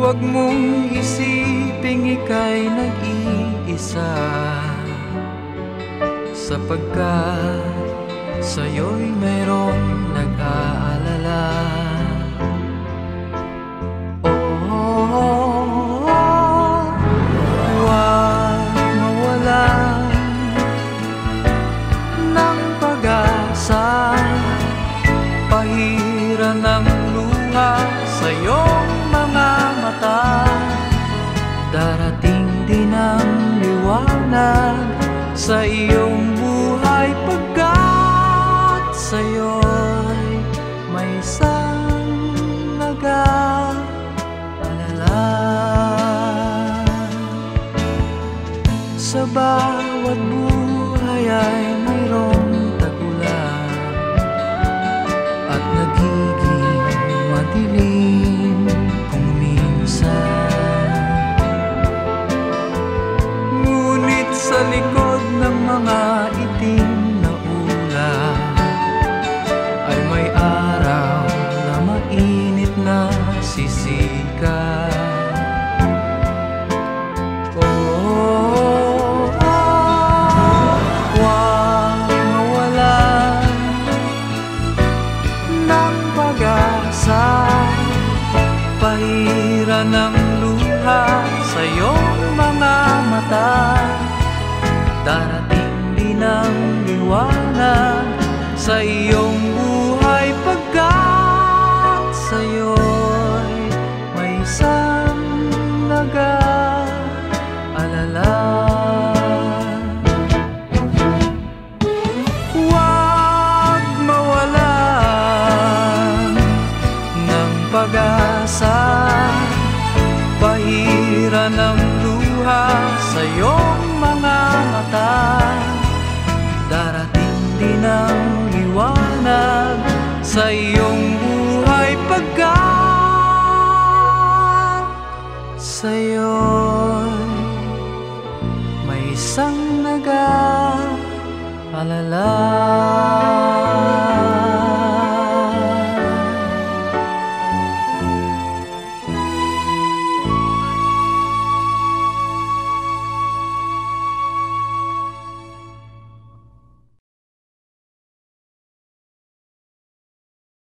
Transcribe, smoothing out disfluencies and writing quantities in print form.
Huwag mong isiping ika'y nag-iisa, sapagkat sa'yo'y mayroong nag-aalala. Huwag mawalan ng pag-asa, pahiran ng luha sa iyong mga mata. Darating din ang liwanag sa iyong buhay, pagkat sa'yo'y may isang nag-aalala. Sa bawat buhay ay mayroong tagulan at nagiging madilim kung minsan. Ngunit sa likod ng mga itim na ulap ay may araw na mainit na sisikat. Huwag mawalan ng pag-asa, pahiran ng luha sa iyong mga mata. Darating din ang liwanag sa iyong buhay, pagkat sa'yo'y may isang nag-aalala. Huwag mawalan ng pag-asa, pahiran ng luha sa iyong mga mata. Darating din ang liwanag sa iyo.